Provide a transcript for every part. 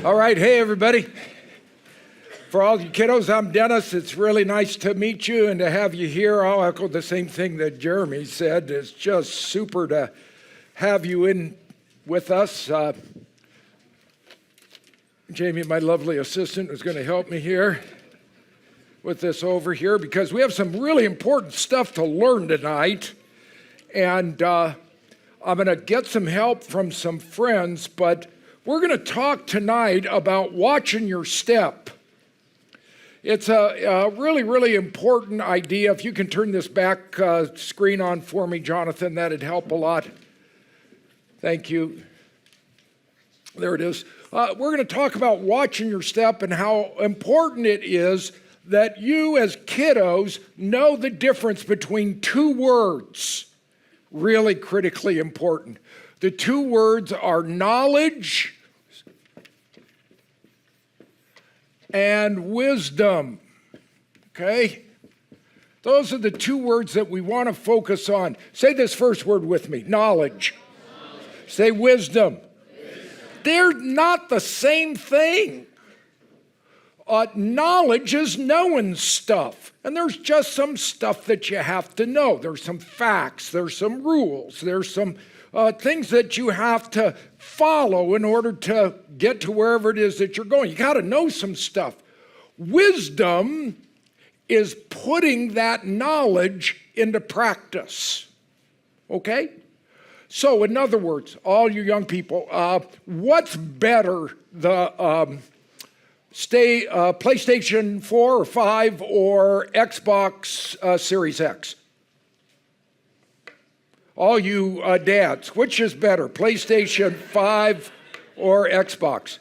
All right, hey everybody. For all you kiddos, I'm Dennis. It's really nice to meet you and to have you here. I'll echo the same thing that Jeremy said. It's just super to have you in with us. Jamie, my lovely assistant, is going to help me here with this over here because we have some really important stuff to learn tonight. And I'm going to get some help from some friends, but we're going to talk tonight about watching your step. It's a really, really important idea. If you can turn this back screen on for me, Jonathan, that'd help a lot. Thank you. There it is. We're going to talk about watching your step and how important it is that you as kiddos know the difference between two words. Really critically important. The two words are knowledge and wisdom, okay? Those are the two words that we want to focus on. Say this first word with me, knowledge. Say wisdom. They're not the same thing. Knowledge is knowing stuff, and there's just some stuff that you have to know. There's some facts, there's some rules, there's some things that you have to follow in order to get to wherever it is that you're going. You got to know some stuff. Wisdom is putting that knowledge into practice. Okay? So, in other words, all you young people, what's better, the PlayStation 4 or 5 or Xbox Series X? All you dads, which is better, PlayStation 5 or Xbox?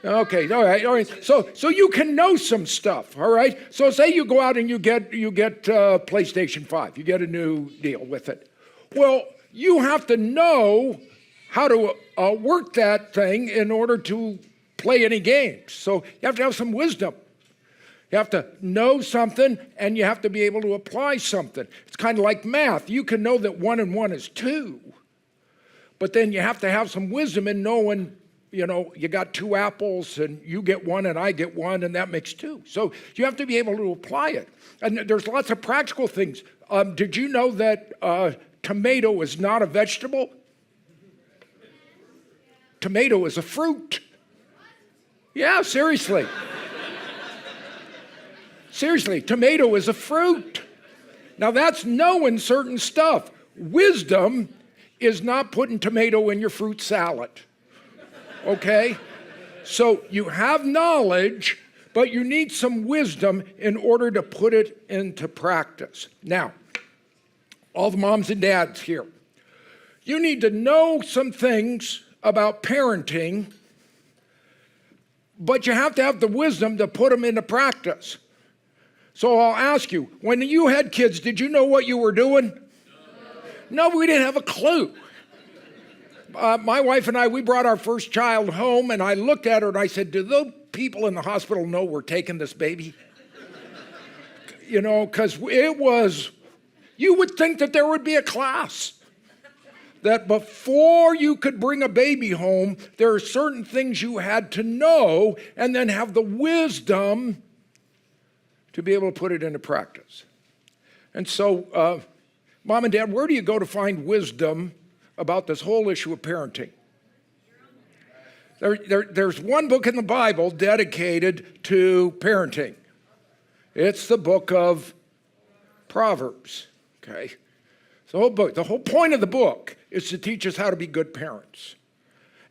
Okay, all right. So you can know some stuff, all right? So say you go out and you get PlayStation 5, you get a new deal with it. Well, you have to know how to work that thing in order to play any games. So you have to have some wisdom. You have to know something, and you have to be able to apply something. It's kind of like math. You can know that 1 and 1 is 2, but then you have to have some wisdom in knowing, you got 2 apples, and you get 1 and I get 1, and that makes 2. So you have to be able to apply it. And there's lots of practical things. Did you know that tomato is not a vegetable? Tomato is a fruit. Yeah, seriously. Seriously, tomato is a fruit. Now that's knowing certain stuff. Wisdom is not putting tomato in your fruit salad. Okay? So you have knowledge, but you need some wisdom in order to put it into practice. Now, all the moms and dads here, you need to know some things about parenting, but you have to have the wisdom to put them into practice. So I'll ask you, when you had kids, did you know what you were doing? No, we didn't have a clue. My wife and I, we brought our first child home, and I looked at her and I said, do those people in the hospital know we're taking this baby? Because you would think that there would be a class. That before you could bring a baby home, there are certain things you had to know and then have the wisdom to be able to put it into practice. And so, Mom and Dad, where do you go to find wisdom about this whole issue of parenting? There's one book in the Bible dedicated to parenting. It's the book of Proverbs, okay? The whole point of the book is to teach us how to be good parents.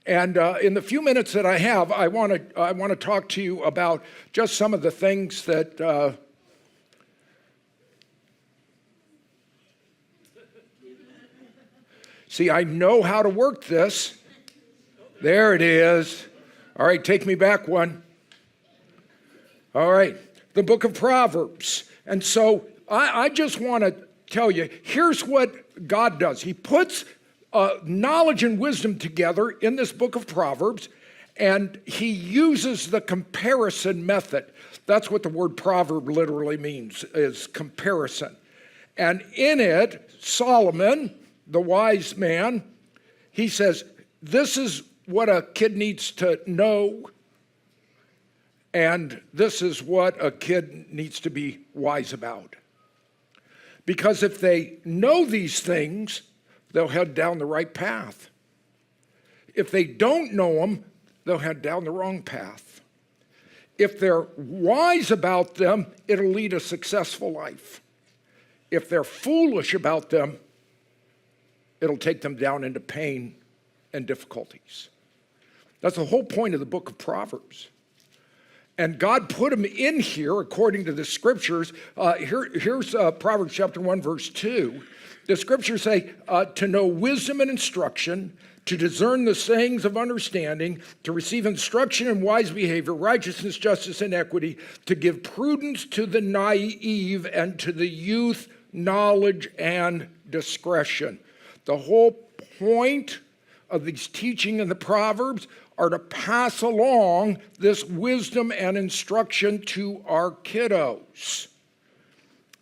And in the few minutes that I have, I want to talk to you about just some of the things that see, I know how to work this. There it is. All right, take me back one. All right, the book of Proverbs. And so I just want to tell you, here's what God does. He puts knowledge and wisdom together in this book of Proverbs, and he uses the comparison method. That's what the word proverb literally means, is comparison. And in it, Solomon, the wise man, he says, this is what a kid needs to know, and this is what a kid needs to be wise about. Because if they know these things, they'll head down the right path. If they don't know them, they'll head down the wrong path. If they're wise about them, it'll lead a successful life. If they're foolish about them, it'll take them down into pain and difficulties. That's the whole point of the book of Proverbs. And God put them in here according to the scriptures. Here's Proverbs chapter 1, verse 2. The scriptures say, to know wisdom and instruction, to discern the sayings of understanding, to receive instruction in wise behavior, righteousness, justice, and equity, to give prudence to the naive, and to the youth knowledge and discretion. The whole point of these teaching in the Proverbs are to pass along this wisdom and instruction to our kiddos.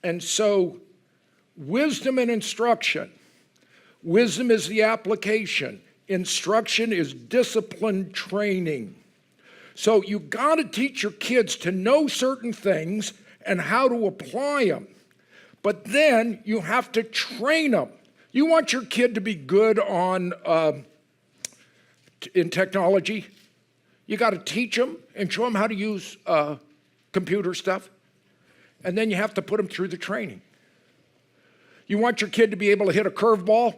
And so, wisdom and instruction. Wisdom is the application. Instruction is discipline training. So you got to teach your kids to know certain things and how to apply them. But then you have to train them. You want your kid to be good on in technology, you got to teach them and show them how to use computer stuff, and then you have to put them through the training. You want your kid to be able to hit a curveball?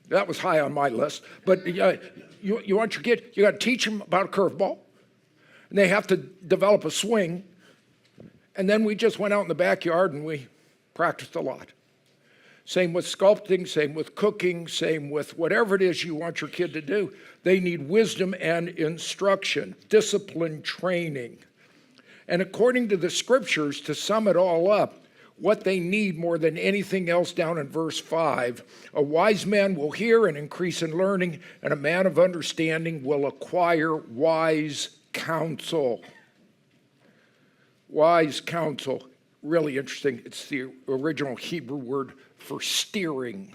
That was high on my list. But you want your kid, you got to teach them about a curveball, and they have to develop a swing. And then we just went out in the backyard and we practiced a lot. Same with sculpting, same with cooking, same with whatever it is you want your kid to do. They need wisdom and instruction, discipline training. And according to the scriptures, to sum it all up, what they need more than anything else down in verse 5, a wise man will hear and increase in learning, and a man of understanding will acquire wise counsel. Wise counsel, really interesting. It's the original Hebrew word for steering.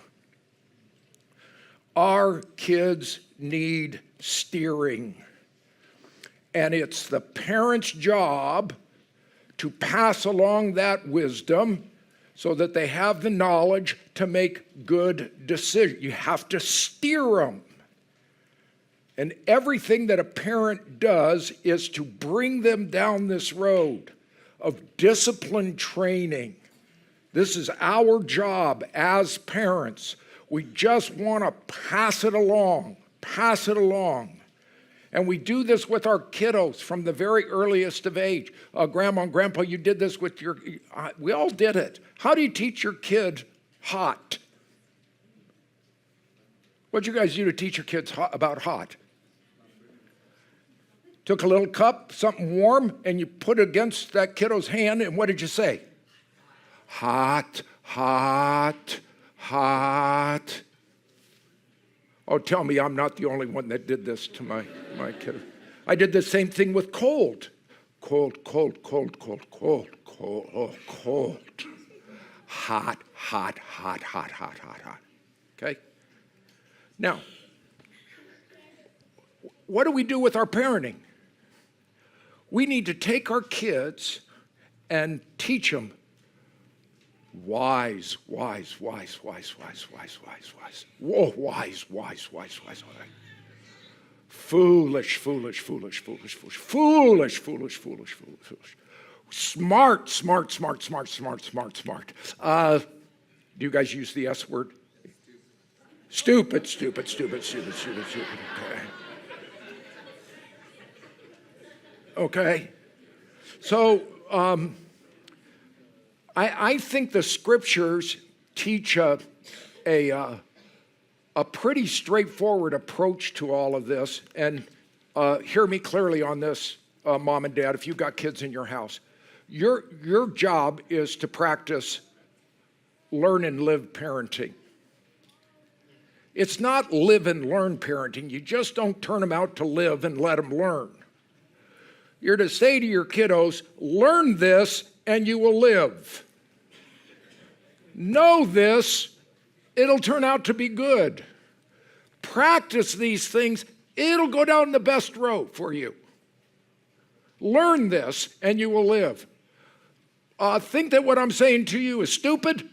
Our kids need steering. And it's the parent's job to pass along that wisdom so that they have the knowledge to make good decisions. You have to steer them. And everything that a parent does is to bring them down this road of discipline training. This is our job as parents. We just want to pass it along. And we do this with our kiddos from the very earliest of age. Grandma and Grandpa, you did this with your, we all did it. How do you teach your kid hot? What'd you guys do to teach your kids about hot? Took a little cup, something warm, and you put it against that kiddo's hand, and what did you say? Hot, hot, hot. Oh, tell me I'm not the only one that did this to my kid. I did the same thing with cold. Cold, cold, cold, cold, cold, cold, oh, cold. Hot, hot, hot, hot, hot, hot, hot. Okay? Now, what do we do with our parenting? We need to take our kids and teach them wise. Whoa, wise. Foolish. Smart. Do you guys use the S word? Stupid. Okay. So, I think the scriptures teach a pretty straightforward approach to all of this. And hear me clearly on this, Mom and Dad, if you've got kids in your house. Your job is to practice learn and live parenting. It's not live and learn parenting. You just don't turn them out to live and let them learn. You're to say to your kiddos, learn this and you will live. Know this, it'll turn out to be good. Practice these things. It'll go down the best road for you. Learn this and you will live. Think that what I'm saying to you is stupid,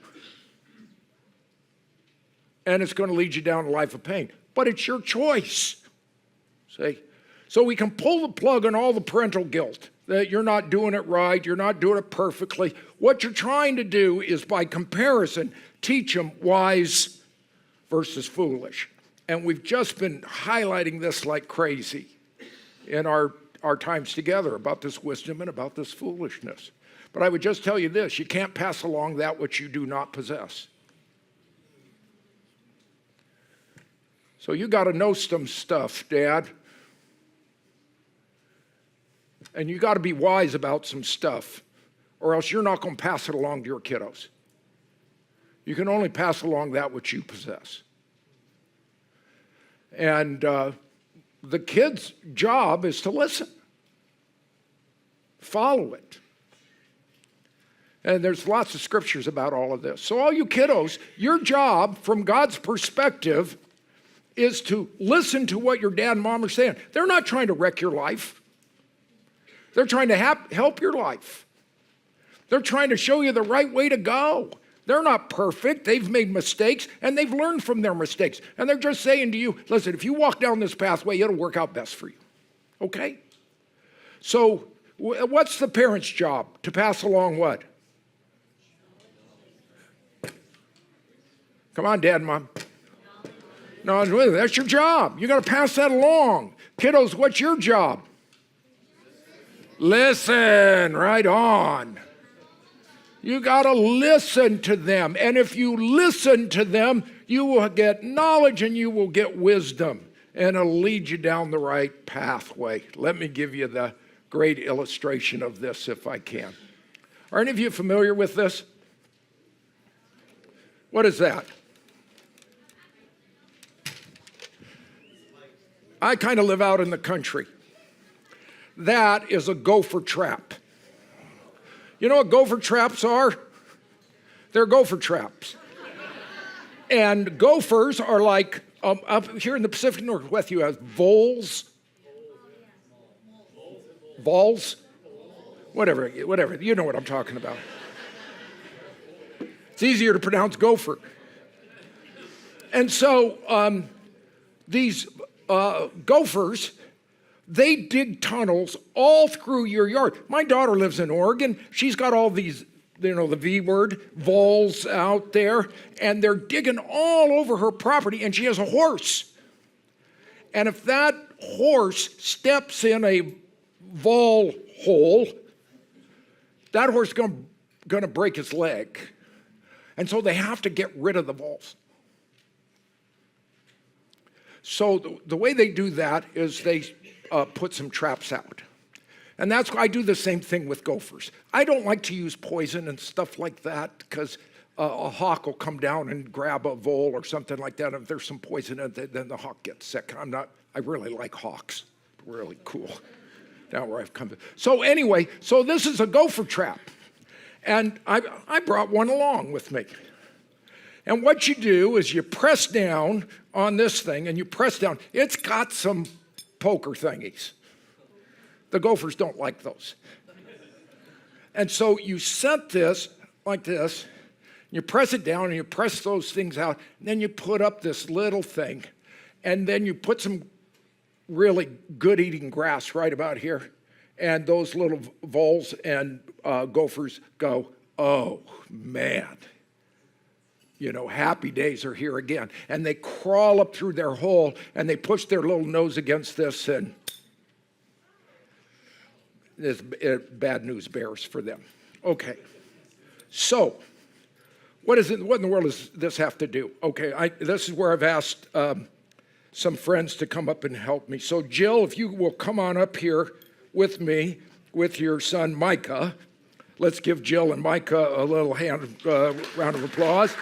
and it's going to lead you down a life of pain. But it's your choice. See? So we can pull the plug on all the parental guilt, that you're not doing it right, you're not doing it perfectly. What you're trying to do is, by comparison, teach them wise versus foolish. And we've just been highlighting this like crazy in our times together about this wisdom and about this foolishness. But I would just tell you this, you can't pass along that which you do not possess. So you got to know some stuff, Dad. And you got to be wise about some stuff, or else you're not going to pass it along to your kiddos. You can only pass along that which you possess. And the kid's job is to listen. Follow it. And there's lots of scriptures about all of this. So all you kiddos, your job from God's perspective is to listen to what your dad and mom are saying. They're not trying to wreck your life. They're trying to help your life. They're trying to show you the right way to go. They're not perfect. They've made mistakes, and they've learned from their mistakes. And they're just saying to you, listen, if you walk down this pathway, it'll work out best for you. Okay? So what's the parent's job? To pass along what? Come on, Dad and Mom. No, that's your job. You got to pass that along. Kiddos, what's your job? Listen, right on. You got to listen to them. And if you listen to them, you will get knowledge and you will get wisdom. And it'll lead you down the right pathway. Let me give you the great illustration of this if I can. Are any of you familiar with this? What is that? I kind of live out in the country. That is a gopher trap. You know what gopher traps are? They're gopher traps. And gophers are like, up here in the Pacific Northwest, you have voles. Voles? Whatever, you know what I'm talking about. It's easier to pronounce gopher. And so these gophers, they dig tunnels all through your yard. My daughter lives in Oregon. She's got all these, the V word, voles out there, and they're digging all over her property, and she has a horse. And if that horse steps in a vole hole, that horse is going to break his leg. And so they have to get rid of the voles. So the way they do that is they put some traps out. And that's why I do the same thing with gophers. I don't like to use poison and stuff like that because a hawk will come down and grab a vole or something like that. If there's some poison in it, then the hawk gets sick. I really like hawks. Really cool. Down where I've come. So anyway, so this is a gopher trap. And I brought one along with me. And what you do is you press down on this thing, and you press down. It's got some poker thingies. The gophers don't like those. And so you set this like this, you press it down, and you press those things out, and then you put up this little thing, and then you put some really good eating grass right about here, and those little voles and gophers go, oh, man. You know, happy days are here again. And they crawl up through their hole, and they push their little nose against this, and this bad news bears for them. Okay, so what in the world does this have to do? Okay, this is where I've asked some friends to come up and help me. So Jill, if you will come on up here with me, with your son Micah. Let's give Jill and Micah a little round of applause,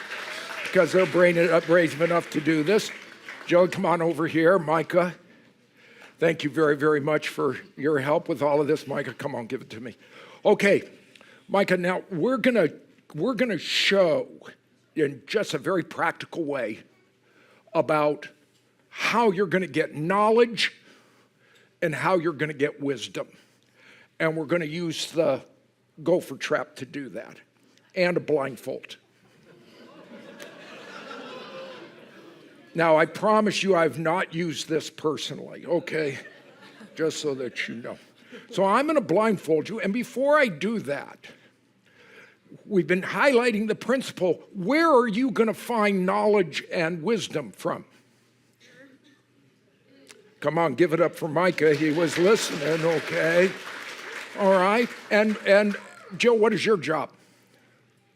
because they're brave enough to do this. Jill, come on over here. Micah, thank you very, very much for your help with all of this. Micah, come on, give it to me. Okay, Micah, now we're gonna show in just a very practical way about how you're going to get knowledge and how you're going to get wisdom. And we're going to use the gopher trap to do that, and a blindfold. Now, I promise you I've not used this personally, okay? Just so that you know. So I'm going to blindfold you, and before I do that, we've been highlighting the principle, where are you going to find knowledge and wisdom from? Come on, give it up for Micah. He was listening, okay? All right. And Jill, what is your job?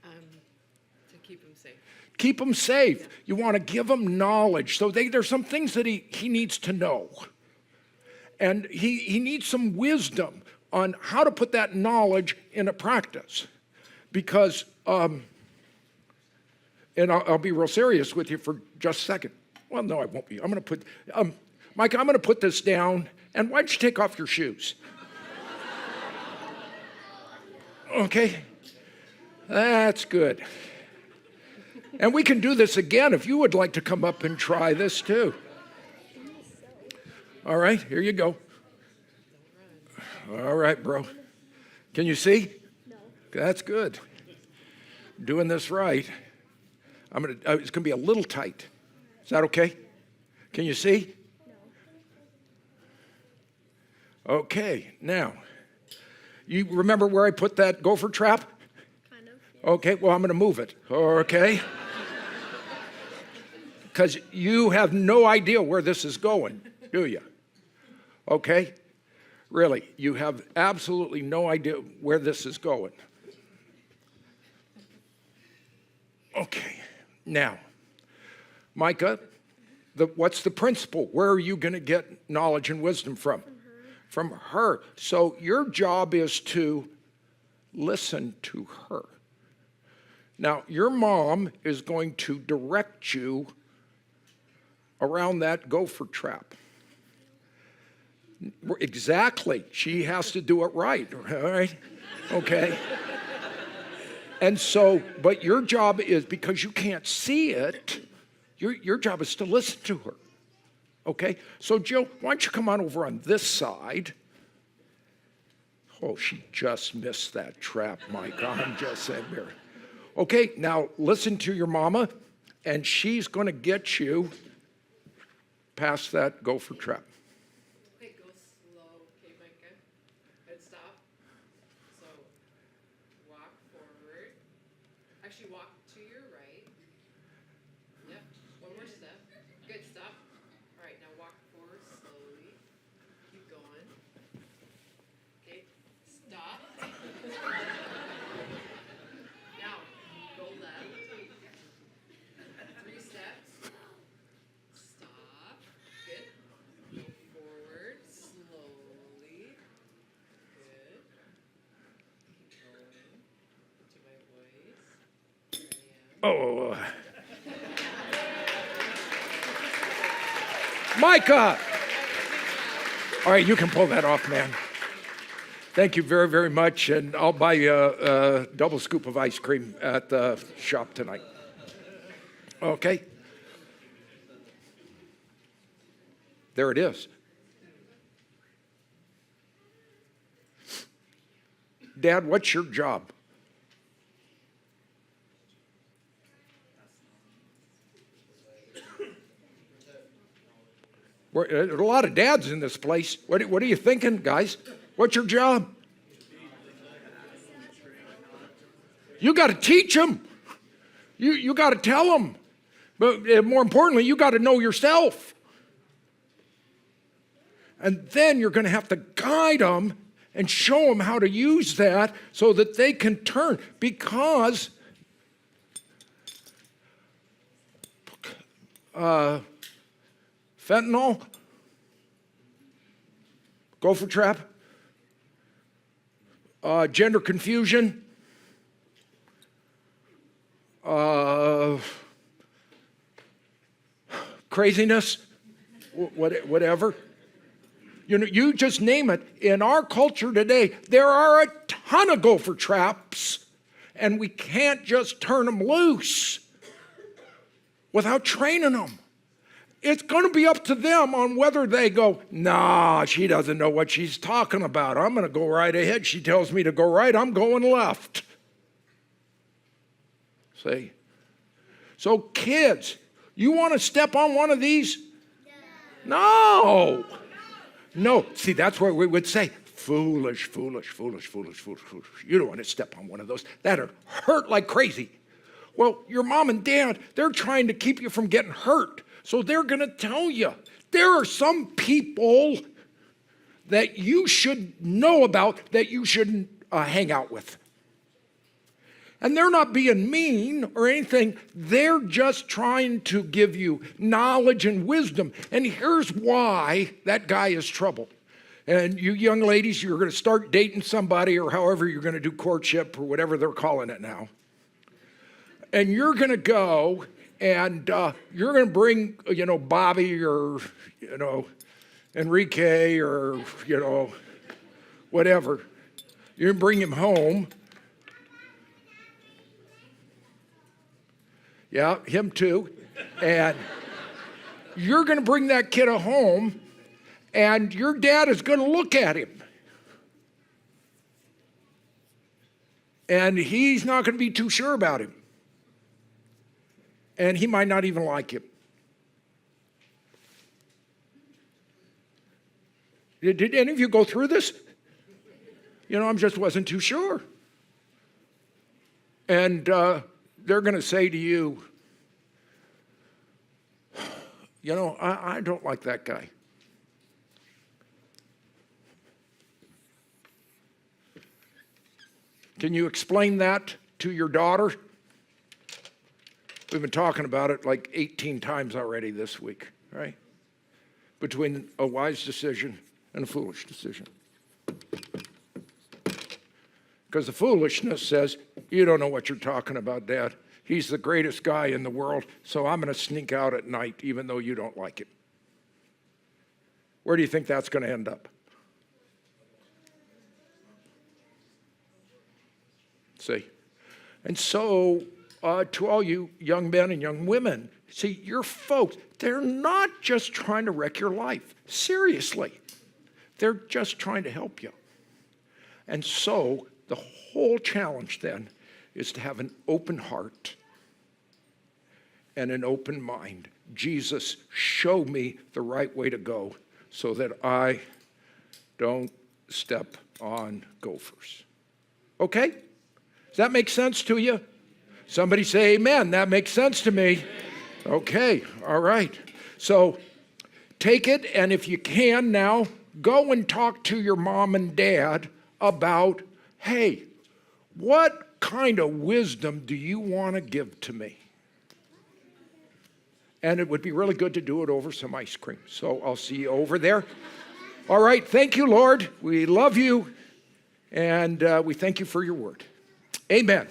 To keep him safe. Keep him safe. You want to give him knowledge. So there's some things that he needs to know. And he needs some wisdom on how to put that knowledge into practice. Because, and I'll be real serious with you for just a second. Well, no, I won't be. I'm going to put, Mike, I'm going to put this down, and why don't you take off your shoes? Okay? That's good. And we can do this again if you would like to come up and try this too. All right, here you go. All right, bro. Can you see? No. That's good. Doing this right. It's going to be a little tight. Is that okay? Can you see? No. Okay, now, you remember where I put that gopher trap? Kind of. Yeah. Okay, well, I'm going to move it, okay? Because you have no idea where this is going, do you? Okay? Really, you have absolutely no idea where this is going. Okay, now, Micah, what's the principle? Where are you going to get knowledge and wisdom from? From her. So your job is to listen to her. Now, your mom is going to direct you around that gopher trap. Exactly. She has to do it right, all right? Okay. And so, but your job is, because you can't see it, your job is to listen to her. Okay? So, Jill, why don't you come on over on this side? Oh, she just missed that trap, Mike. I'm just saying here. Okay, now listen to your mama, and she's going to get you past that gopher trap. Okay, go slow. Okay, Micah. Good, stop. So, walk forward. Actually, walk to your right. Yep, one more step. Good, stop. All right, now walk forward slowly. Keep going. Okay, stop. Now, go left. 3 steps. Stop. Good. Go forward slowly. Good. Keep going. To my voice. Here I am. Oh. Micah! All right, you can pull that off, man. Thank you very, very much, and I'll buy you a double scoop of ice cream at the shop tonight. Okay? There it is. Dad, what's your job? There are a lot of dads in this place. What are you thinking, guys? What's your job? You got to teach them. You got to tell them. But more importantly, you got to know yourself. And then you're going to have to guide them and show them how to use that so that they can turn. Because fentanyl, gopher trap, gender confusion, craziness, whatever. You know, you just name it. In our culture today, there are a ton of gopher traps, and we can't just turn them loose without training them. it's going to be up to them on whether they go, nah, she doesn't know what she's talking about. I'm going to go right ahead. She tells me to go right, I'm going left. See? So kids, you want to step on one of these? No. No. See, that's where we would say, foolish, foolish, foolish, foolish, foolish, foolish. You don't want to step on one of those. That'll hurt like crazy. Well, your mom and dad, they're trying to keep you from getting hurt. So they're going to tell you. There are some people that you should know about that you shouldn't hang out with. And they're not being mean or anything. They're just trying to give you knowledge and wisdom. And here's why that guy is troubled. And you young ladies, you're going to start dating somebody or however you're going to do courtship or whatever they're calling it now. And you're going to go and you're going to bring, Bobby or, Enrique or, whatever. You're going to bring him home. Yeah, him too. And you're going to bring that kid home, and your dad is going to look at him. And he's not going to be too sure about him. And he might not even like him. Did any of you go through this? I just wasn't too sure. And they're going to say to you, I don't like that guy. Can you explain that to your daughter? We've been talking about it like 18 times already this week, right? Between a wise decision and a foolish decision. Because the foolishness says, you don't know what you're talking about, Dad. He's the greatest guy in the world, so I'm going to sneak out at night even though you don't like it. Where do you think that's going to end up? See? And so, to all you young men and young women, see, your folks, they're not just trying to wreck your life. Seriously. They're just trying to help you. And so, the whole challenge then is to have an open heart and an open mind. Jesus, show me the right way to go so that I don't step on gophers. Okay? Does that make sense to you? Somebody say amen. That makes sense to me. Okay, all right. So take it, and if you can now, go and talk to your mom and dad about, hey, what kind of wisdom do you want to give to me? And it would be really good to do it over some ice cream. So I'll see you over there. All right, thank you, Lord. We love you, and we thank you for your word. Amen.